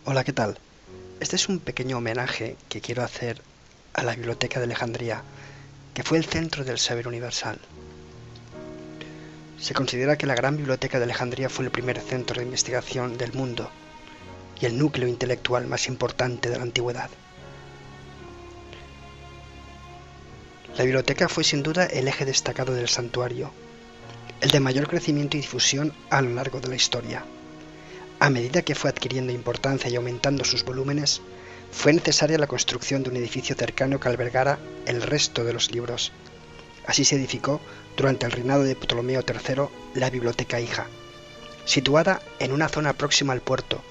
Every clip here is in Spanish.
Hola, ¿qué tal? Este es un pequeño homenaje que quiero hacer a la Biblioteca de Alejandría, que fue el centro del saber universal. Se considera que la Gran Biblioteca de Alejandría fue el primer centro de investigación del mundo y el núcleo intelectual más importante de la antigüedad. La biblioteca fue sin duda el eje destacado del santuario, el de mayor crecimiento y difusión a lo largo de la historia. A medida que fue adquiriendo importancia y aumentando sus volúmenes, fue necesaria la construcción de un edificio cercano que albergara el resto de los libros. Así se edificó, durante el reinado de Ptolomeo III, la Biblioteca Hija, situada en una zona próxima al puerto,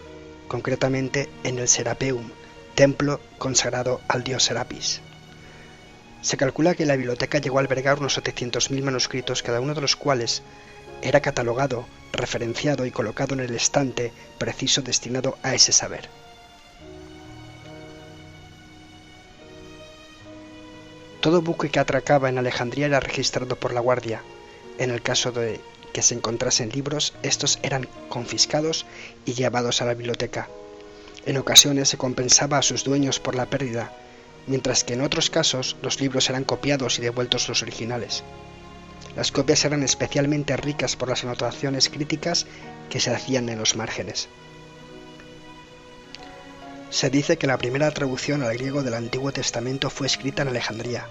concretamente en el Serapeum, templo consagrado al dios Serapis. Se calcula que la biblioteca llegó a albergar unos 700.000 manuscritos, cada uno de los cuales era catalogado, referenciado y colocado en el estante preciso destinado a ese saber. Todo buque que atracaba en Alejandría era registrado por la Guardia. En el caso de que se encontrasen libros, estos eran confiscados y llevados a la biblioteca. En ocasiones se compensaba a sus dueños por la pérdida, mientras que en otros casos los libros eran copiados y devueltos los originales. Las copias eran especialmente ricas por las anotaciones críticas que se hacían en los márgenes. Se dice que la primera traducción al griego del Antiguo Testamento fue escrita en Alejandría.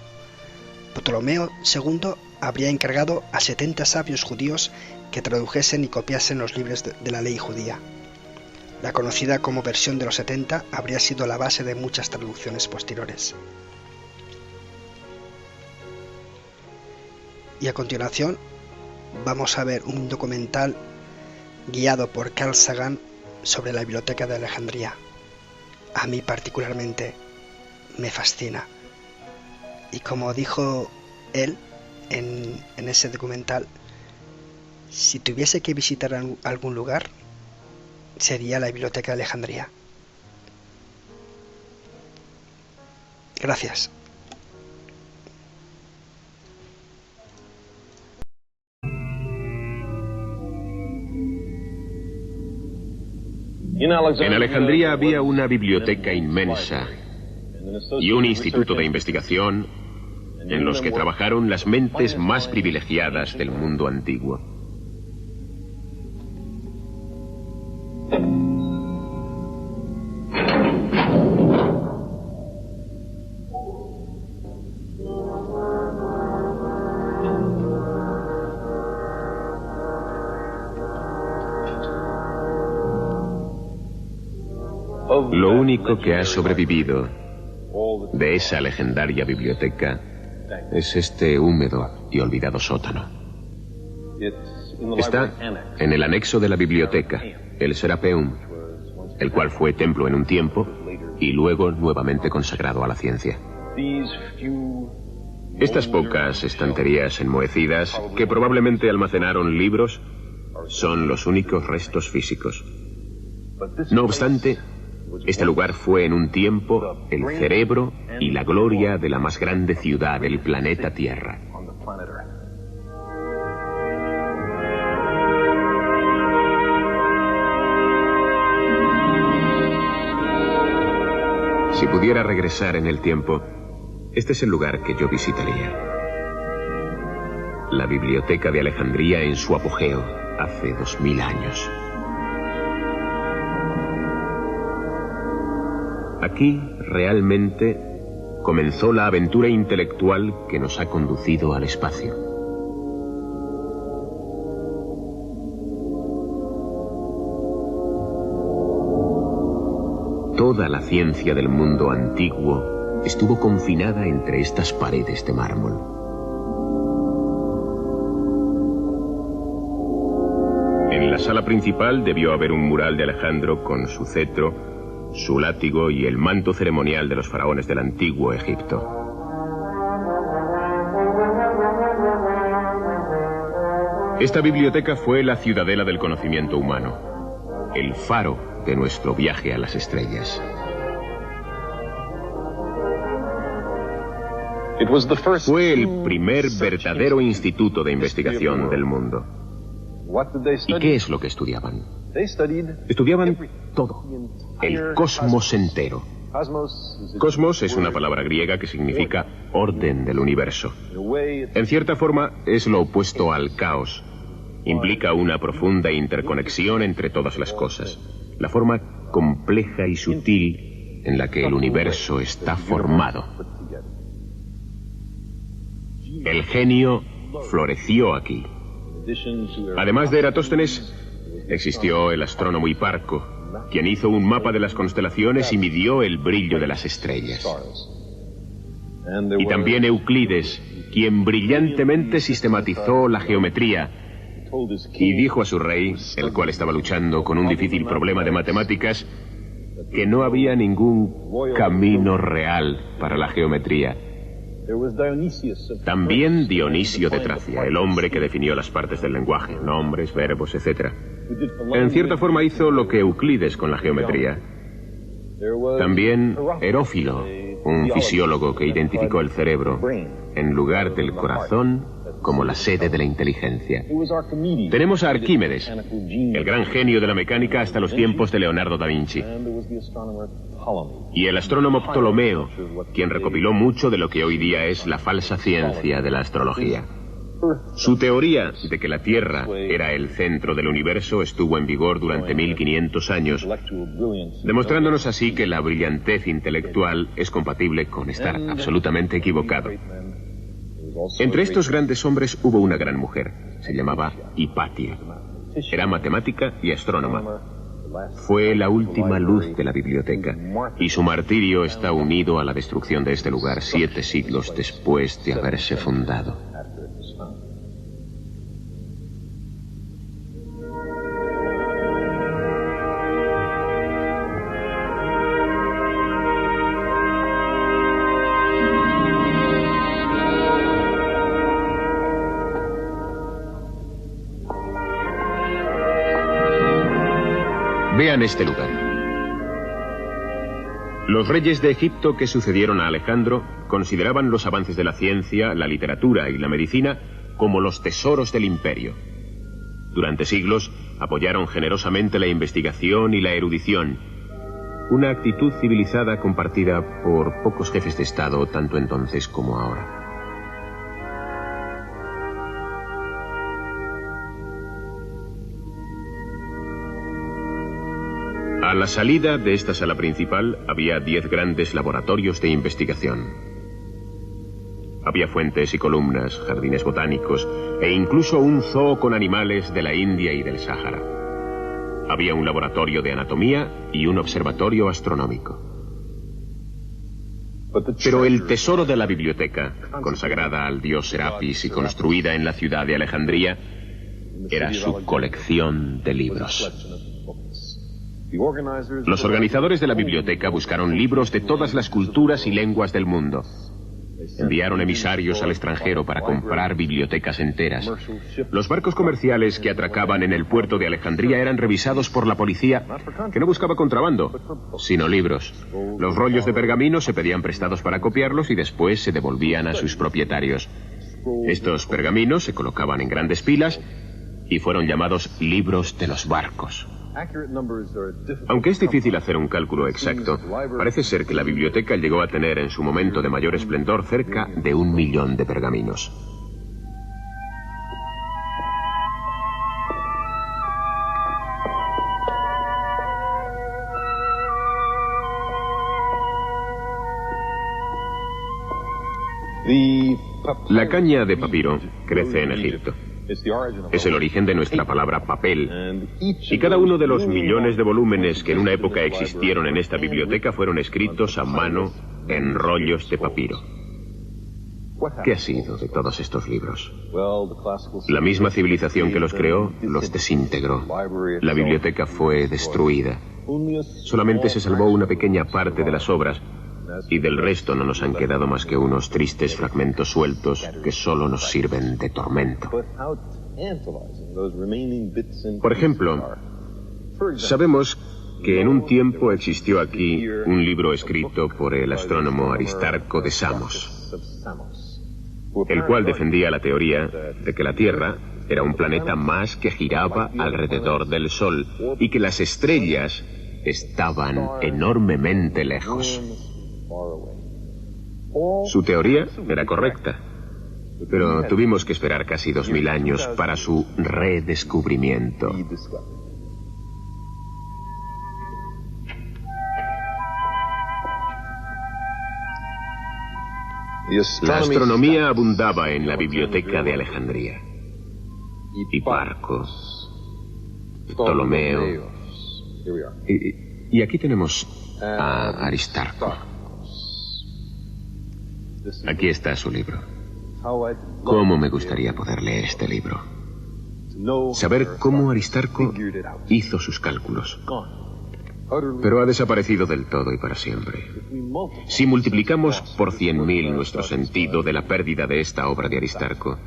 Ptolomeo II habría encargado a 70 sabios judíos que tradujesen y copiasen los libros de la ley judía. La conocida como versión de los 70 habría sido la base de muchas traducciones posteriores. Y a continuación vamos a ver un documental guiado por Carl Sagan sobre la Biblioteca de Alejandría. A mí particularmente me fascina. Y como dijo él en ese documental, si tuviese que visitar algún lugar, sería la Biblioteca de Alejandría. Gracias. En Alejandría había una biblioteca inmensa y un instituto de investigación en los que trabajaron las mentes más privilegiadas del mundo antiguo. Lo único que ha sobrevivido de esa legendaria biblioteca es este húmedo y olvidado sótano. Está en el anexo de la biblioteca, el Serapeum, el cual fue templo en un tiempo y luego nuevamente consagrado a la ciencia. Estas pocas estanterías enmohecidas, que probablemente almacenaron libros, son los únicos restos físicos. No obstante, este lugar fue en un tiempo el cerebro y la gloria de la más grande ciudad del planeta Tierra. Si pudiera regresar en el tiempo, este es el lugar que yo visitaría. La Biblioteca de Alejandría en su apogeo, hace 2000 años. Aquí realmente comenzó la aventura intelectual que nos ha conducido al espacio. Toda la ciencia del mundo antiguo estuvo confinada entre estas paredes de mármol. En la sala principal debió haber un mural de Alejandro con su cetro, su látigo y el manto ceremonial de los faraones del antiguo Egipto. Esta biblioteca fue la ciudadela del conocimiento humano, el faro de nuestro viaje a las estrellas. Fue el primer verdadero instituto de investigación del mundo. ¿Y qué es lo que estudiaban? Estudiaban todo, el cosmos entero. Cosmos es una palabra griega que significa orden del universo. En cierta forma es lo opuesto al caos. Implica una profunda interconexión entre todas las cosas. La forma compleja y sutil en la que el universo está formado. El genio floreció aquí. Además de Eratóstenes, existió el astrónomo Hiparco, quien hizo un mapa de las constelaciones y midió el brillo de las estrellas. Y también Euclides, quien brillantemente sistematizó la geometría y dijo a su rey, el cual estaba luchando con un difícil problema de matemáticas, que no había ningún camino real para la geometría. También Dionisio de Tracia, el hombre que definió las partes del lenguaje, nombres, verbos, etc. En cierta forma hizo lo que Euclides con la geometría. También Herófilo, un fisiólogo que identificó el cerebro, en lugar del corazón, como la sede de la inteligencia. Tenemos a Arquímedes, el gran genio de la mecánica hasta los tiempos de Leonardo da Vinci. Y el astrónomo Ptolomeo, quien recopiló mucho de lo que hoy día es la falsa ciencia de la astrología. Su teoría de que la Tierra era el centro del universo estuvo en vigor durante 1500 años, demostrándonos así que la brillantez intelectual es compatible con estar absolutamente equivocado. Entre estos grandes hombres hubo una gran mujer. Se llamaba Hipatia. Era matemática y astrónoma. Fue la última luz de la biblioteca, y su martirio está unido a la destrucción de este lugar 7 siglos después de haberse fundado. Vean este lugar. Los reyes de Egipto que sucedieron a Alejandro consideraban los avances de la ciencia, la literatura y la medicina como los tesoros del imperio. Durante siglos apoyaron generosamente la investigación y la erudición, una actitud civilizada compartida por pocos jefes de Estado tanto entonces como ahora. A la salida de esta sala principal había 10 grandes laboratorios de investigación. Había fuentes y columnas, jardines botánicos e incluso un zoo con animales de la India y del Sáhara. Había un laboratorio de anatomía y un observatorio astronómico. Pero el tesoro de la biblioteca, consagrada al dios Serapis y construida en la ciudad de Alejandría, era su colección de libros. Los organizadores de la biblioteca buscaron libros de todas las culturas y lenguas del mundo. Enviaron emisarios al extranjero para comprar bibliotecas enteras. Los barcos comerciales que atracaban en el puerto de Alejandría eran revisados por la policía, que no buscaba contrabando, sino libros. Los rollos de pergamino se pedían prestados para copiarlos y después se devolvían a sus propietarios. Estos pergaminos se colocaban en grandes pilas y fueron llamados libros de los barcos. Aunque es difícil hacer un cálculo exacto, parece ser que la biblioteca llegó a tener en su momento de mayor esplendor cerca de 1 millón de pergaminos. La caña de papiro crece en Egipto. Es el origen de nuestra palabra papel, y cada uno de los millones de volúmenes que en una época existieron en esta biblioteca fueron escritos a mano en rollos de papiro. ¿Qué ha sido de todos estos libros? La misma civilización que los creó los desintegró. La biblioteca fue destruida. Solamente se salvó una pequeña parte de las obras, y del resto no nos han quedado más que unos tristes fragmentos sueltos que solo nos sirven de tormento. Por ejemplo, sabemos que en un tiempo existió aquí un libro escrito por el astrónomo Aristarco de Samos, el cual defendía la teoría de que la Tierra era un planeta más que giraba alrededor del Sol y que las estrellas estaban enormemente lejos. Su teoría era correcta, pero tuvimos que esperar casi 2000 años para su redescubrimiento. La astronomía abundaba en la biblioteca de Alejandría. Hiparco, Ptolomeo. Y aquí tenemos a Aristarco. Aquí está su libro. ¿Cómo me gustaría poder leer este libro? Saber cómo Aristarco hizo sus cálculos. Pero ha desaparecido del todo y para siempre. Si multiplicamos por 100.000 nuestro sentido de la pérdida de esta obra de Aristarco,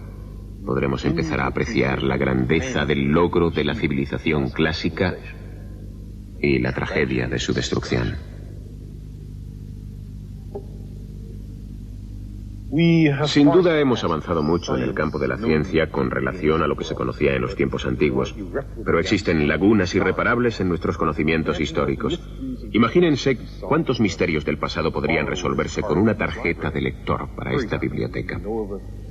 podremos empezar a apreciar la grandeza del logro de la civilización clásica y la tragedia de su destrucción. Sin duda hemos avanzado mucho en el campo de la ciencia con relación a lo que se conocía en los tiempos antiguos, pero existen lagunas irreparables en nuestros conocimientos históricos. Imagínense cuántos misterios del pasado podrían resolverse con una tarjeta de lector para esta biblioteca.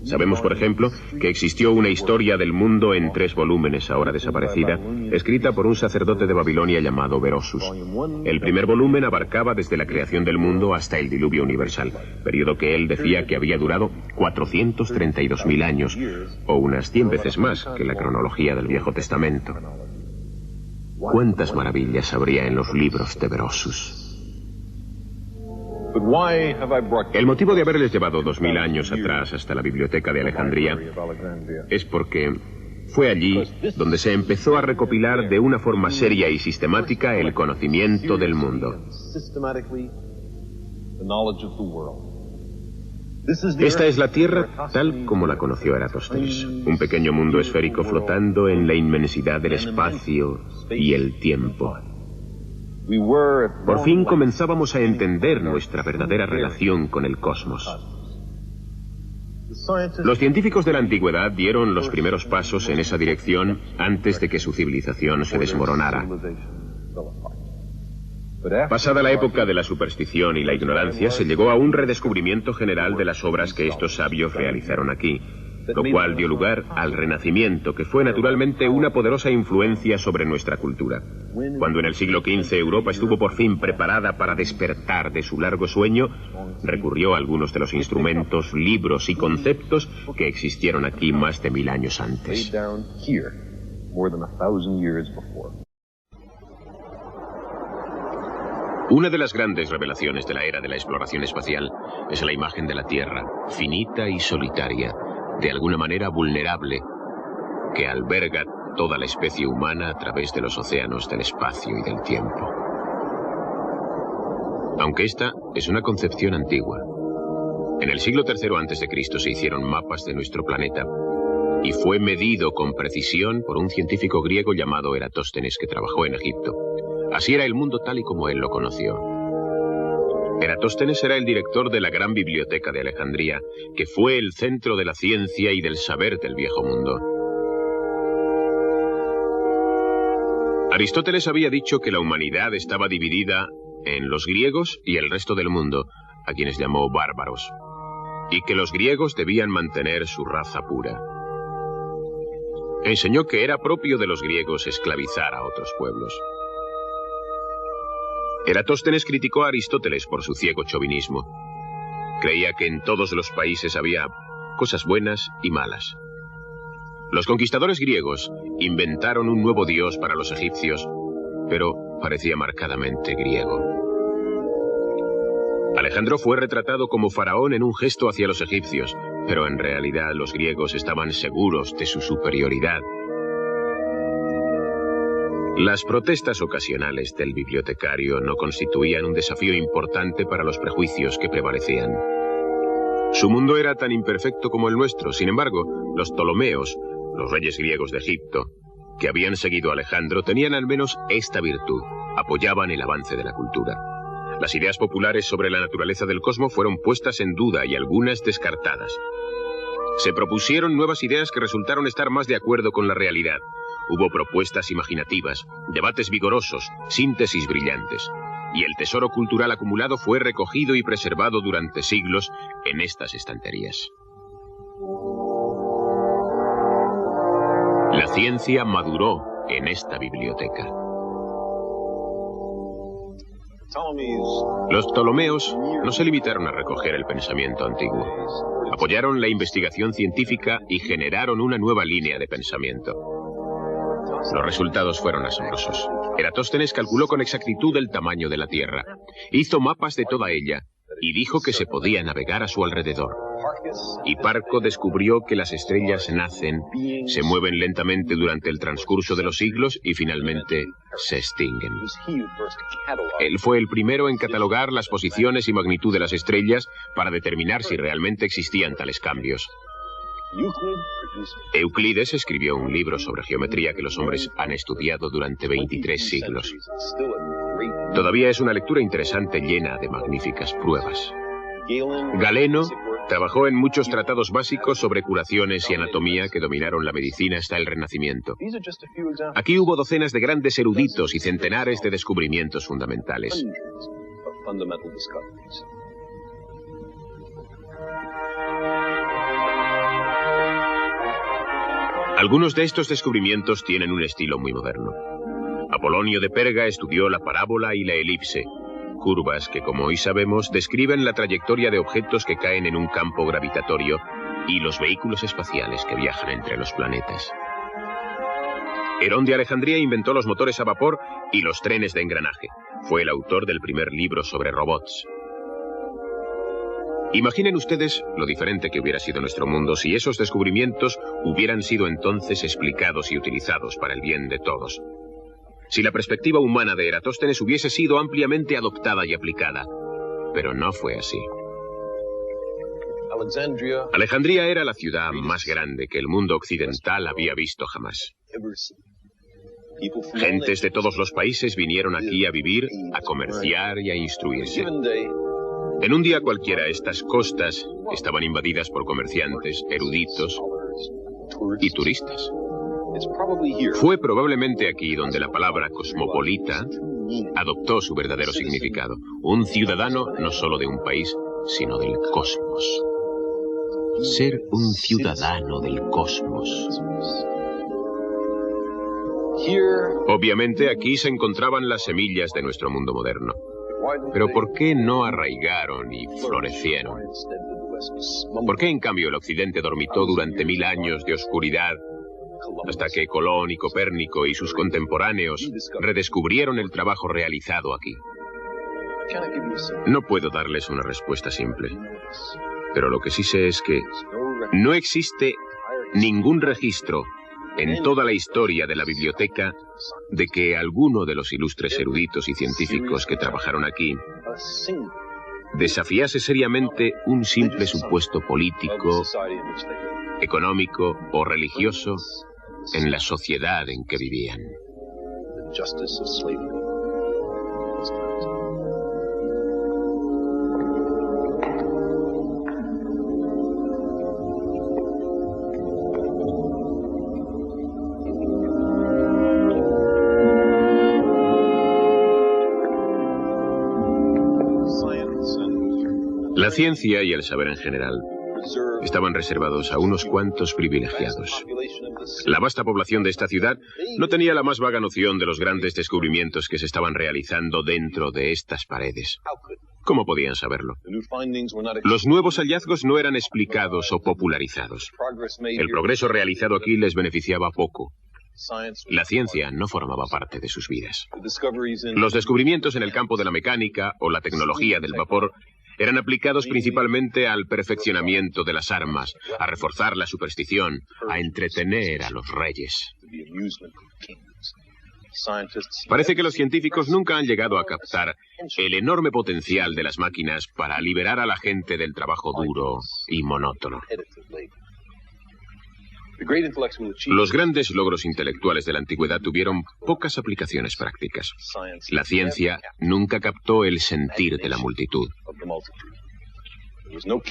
Sabemos, por ejemplo, que existió una historia del mundo en 3 volúmenes, ahora desaparecida, escrita por un sacerdote de Babilonia llamado Berosus. El primer volumen abarcaba desde la creación del mundo hasta el diluvio universal, periodo que él decía que había durado 432.000 años, o unas 100 veces más que la cronología del Viejo Testamento. ¿Cuántas maravillas habría en los libros de Berosus? El motivo de haberles llevado 2000 años atrás hasta la biblioteca de Alejandría es porque fue allí donde se empezó a recopilar de una forma seria y sistemática el conocimiento del mundo. Esta es la Tierra tal como la conoció Eratóstenes, un pequeño mundo esférico flotando en la inmensidad del espacio y el tiempo. Por fin comenzábamos a entender nuestra verdadera relación con el cosmos. Los científicos de la antigüedad dieron los primeros pasos en esa dirección antes de que su civilización se desmoronara. Pasada la época de la superstición y la ignorancia, se llegó a un redescubrimiento general de las obras que estos sabios realizaron aquí, lo cual dio lugar al Renacimiento, que fue naturalmente una poderosa influencia sobre nuestra cultura. Cuando en el siglo XV Europa estuvo por fin preparada para despertar de su largo sueño, recurrió a algunos de los instrumentos, libros y conceptos que existieron aquí más de 1000 años antes. Una de las grandes revelaciones de la era de la exploración espacial es la imagen de la Tierra, finita y solitaria, de alguna manera vulnerable, que alberga toda la especie humana a través de los océanos del espacio y del tiempo. Aunque esta es una concepción antigua. En el siglo III a.C. se hicieron mapas de nuestro planeta y fue medido con precisión por un científico griego llamado Eratóstenes que trabajó en Egipto. Así era el mundo tal y como él lo conoció. Eratóstenes era el director de la gran biblioteca de Alejandría, que fue el centro de la ciencia y del saber del viejo mundo. Aristóteles había dicho que la humanidad estaba dividida en los griegos y el resto del mundo, a quienes llamó bárbaros, y que los griegos debían mantener su raza pura. Enseñó que era propio de los griegos esclavizar a otros pueblos. Eratóstenes criticó a Aristóteles por su ciego chauvinismo. Creía que en todos los países había cosas buenas y malas. Los conquistadores griegos inventaron un nuevo dios para los egipcios, pero parecía marcadamente griego. Alejandro fue retratado como faraón en un gesto hacia los egipcios, pero en realidad los griegos estaban seguros de su superioridad. Las protestas ocasionales del bibliotecario no constituían un desafío importante para los prejuicios que prevalecían. Su mundo era tan imperfecto como el nuestro. Sin embargo, los Ptolomeos, los reyes griegos de Egipto, que habían seguido a Alejandro, tenían al menos esta virtud: apoyaban el avance de la cultura. Las ideas populares sobre la naturaleza del cosmos fueron puestas en duda y algunas descartadas. Se propusieron nuevas ideas que resultaron estar más de acuerdo con la realidad. Hubo propuestas imaginativas, debates vigorosos, síntesis brillantes. Y el tesoro cultural acumulado fue recogido y preservado durante siglos en estas estanterías. La ciencia maduró en esta biblioteca. Los Ptolomeos no se limitaron a recoger el pensamiento antiguo. Apoyaron la investigación científica y generaron una nueva línea de pensamiento. Los resultados fueron asombrosos. Eratóstenes calculó con exactitud el tamaño de la Tierra. Hizo mapas de toda ella y dijo que se podía navegar a su alrededor. Hiparco descubrió que las estrellas nacen, se mueven lentamente durante el transcurso de los siglos y finalmente se extinguen. Él fue el primero en catalogar las posiciones y magnitud de las estrellas para determinar si realmente existían tales cambios. Euclides escribió un libro sobre geometría que los hombres han estudiado durante 23 siglos. Todavía es una lectura interesante llena de magníficas pruebas. Galeno trabajó en muchos tratados básicos sobre curaciones y anatomía que dominaron la medicina hasta el Renacimiento. Aquí hubo docenas de grandes eruditos y centenares de descubrimientos fundamentales. Algunos de estos descubrimientos tienen un estilo muy moderno. Apolonio de Perga estudió la parábola y la elipse, curvas que, como hoy sabemos, describen la trayectoria de objetos que caen en un campo gravitatorio y los vehículos espaciales que viajan entre los planetas. Herón de Alejandría inventó los motores a vapor y los trenes de engranaje. Fue el autor del primer libro sobre robots. Imaginen ustedes lo diferente que hubiera sido nuestro mundo si esos descubrimientos hubieran sido entonces explicados y utilizados para el bien de todos. Si la perspectiva humana de Eratóstenes hubiese sido ampliamente adoptada y aplicada. Pero no fue así. Alejandría era la ciudad más grande que el mundo occidental había visto jamás. Gentes de todos los países vinieron aquí a vivir, a comerciar y a instruirse. En un día cualquiera, estas costas estaban invadidas por comerciantes, eruditos y turistas. Fue probablemente aquí donde la palabra cosmopolita adoptó su verdadero significado. Un ciudadano no solo de un país, sino del cosmos. Ser un ciudadano del cosmos. Obviamente aquí se encontraban las semillas de nuestro mundo moderno. Pero ¿por qué no arraigaron y florecieron? ¿Por qué en cambio el occidente dormitó durante 1000 años de oscuridad hasta que Colón y Copérnico y sus contemporáneos redescubrieron el trabajo realizado aquí? No puedo darles una respuesta simple, pero lo que sí sé es que no existe ningún registro en toda la historia de la biblioteca de que alguno de los ilustres eruditos y científicos que trabajaron aquí desafiase seriamente un simple supuesto político, económico o religioso en la sociedad en que vivían. La ciencia y el saber en general estaban reservados a unos cuantos privilegiados. La vasta población de esta ciudad no tenía la más vaga noción de los grandes descubrimientos que se estaban realizando dentro de estas paredes. ¿Cómo podían saberlo? Los nuevos hallazgos no eran explicados o popularizados. El progreso realizado aquí les beneficiaba poco. La ciencia no formaba parte de sus vidas. Los descubrimientos en el campo de la mecánica o la tecnología del vapor eran aplicados principalmente al perfeccionamiento de las armas, a reforzar la superstición, a entretener a los reyes. Parece que los científicos nunca han llegado a captar el enorme potencial de las máquinas para liberar a la gente del trabajo duro y monótono. Los grandes logros intelectuales de la antigüedad tuvieron pocas aplicaciones prácticas. La ciencia nunca captó el sentir de la multitud.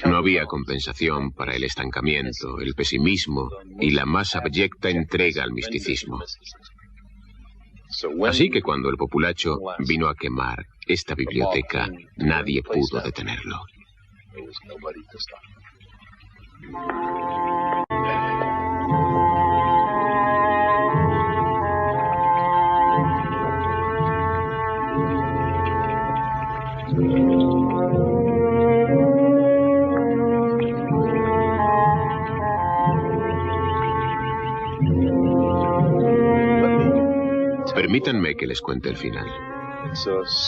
No había compensación para el estancamiento, el pesimismo y la más abyecta entrega al misticismo. Así que cuando el populacho vino a quemar esta biblioteca, nadie pudo detenerlo. Permítanme que les cuente el final.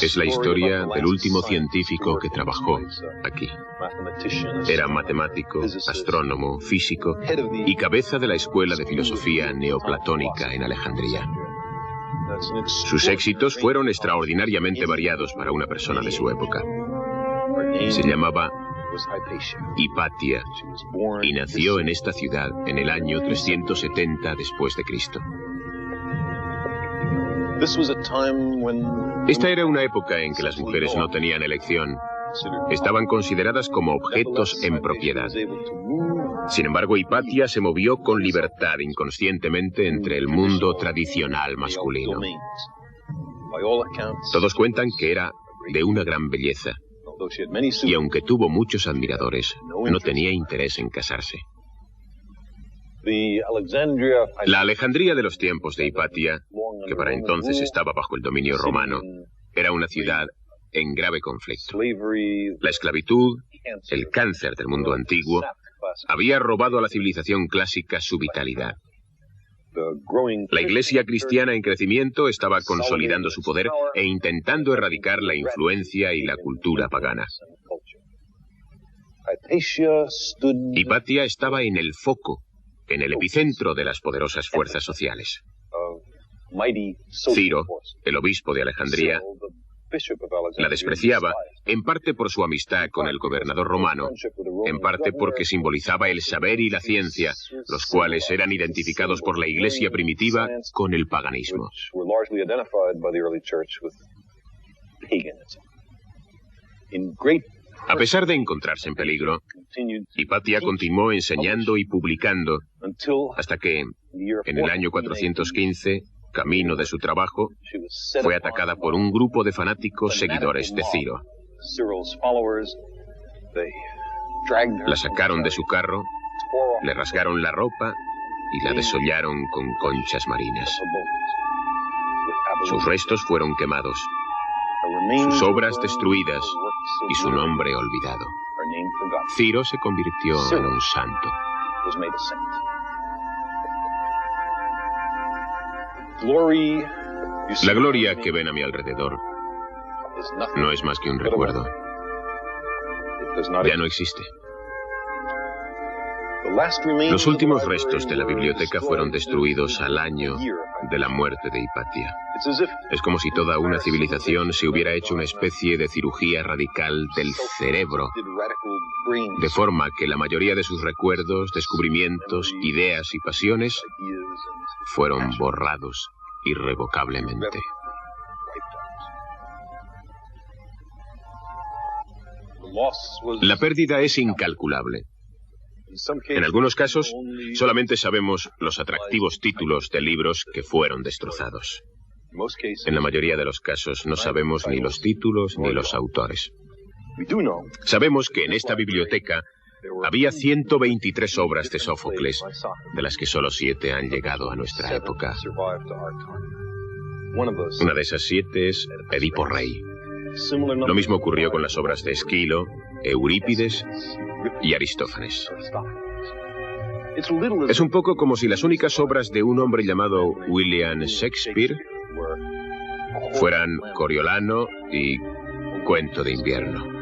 Es la historia del último científico que trabajó aquí. Era matemático, astrónomo, físico y cabeza de la escuela de filosofía neoplatónica en Alejandría. Sus éxitos fueron extraordinariamente variados para una persona de su época. Se llamaba Hipatia y nació en esta ciudad en el año 370 después de Cristo. Esta era una época en que las mujeres no tenían elección. Estaban consideradas como objetos en propiedad. Sin embargo, Hipatia se movió con libertad inconscientemente entre el mundo tradicional masculino. Todos cuentan que era de una gran belleza, y aunque tuvo muchos admiradores, no tenía interés en casarse. La Alejandría de los tiempos de Hipatia, que para entonces estaba bajo el dominio romano, era una ciudad en grave conflicto. La esclavitud, el cáncer del mundo antiguo, había robado a la civilización clásica su vitalidad. La iglesia cristiana en crecimiento estaba consolidando su poder e intentando erradicar la influencia y la cultura pagana. Hipatia estaba en el foco, en el epicentro de las poderosas fuerzas sociales. Ciro, el obispo de Alejandría, la despreciaba, en parte por su amistad con el gobernador romano, en parte porque simbolizaba el saber y la ciencia, los cuales eran identificados por la iglesia primitiva con el paganismo. A pesar de encontrarse en peligro, Hipatia continuó enseñando y publicando hasta que, en el año 415, camino de su trabajo, fue atacada por un grupo de fanáticos seguidores de Ciro. La sacaron de su carro, le rasgaron la ropa y la desollaron con conchas marinas. Sus restos fueron quemados, sus obras destruidas y su nombre olvidado. Ciro se convirtió en un santo. La gloria que ven a mi alrededor no es más que un recuerdo. Ya no existe. Los últimos restos de la biblioteca fueron destruidos al año de la muerte de Hipatia. Es como si toda una civilización se hubiera hecho una especie de cirugía radical del cerebro, de forma que la mayoría de sus recuerdos, descubrimientos, ideas y pasiones fueron borrados irrevocablemente. La pérdida es incalculable. En algunos casos, solamente sabemos los atractivos títulos de libros que fueron destrozados. En la mayoría de los casos no sabemos ni los títulos ni los autores. Sabemos que en esta biblioteca había 123 obras de Sófocles, de las que solo 7 han llegado a nuestra época. Una de esas 7 es Edipo Rey. Lo mismo ocurrió con las obras de Esquilo, Eurípides y Aristófanes. Es un poco como si las únicas obras de un hombre llamado William Shakespeare fueran Coriolano y Cuento de invierno.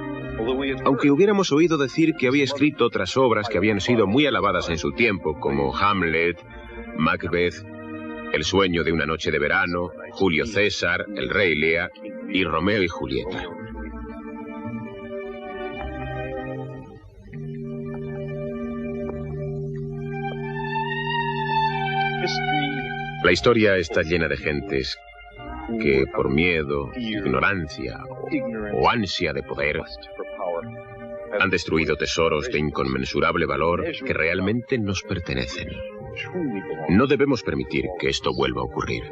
Aunque hubiéramos oído decir que había escrito otras obras que habían sido muy alabadas en su tiempo, como Hamlet, Macbeth, El sueño de una noche de verano, Julio César, El rey Lear y Romeo y Julieta. La historia está llena de gentes que por miedo, ignorancia o ansia de poder Han destruido tesoros de inconmensurable valor que realmente nos pertenecen. No debemos permitir que esto vuelva a ocurrir.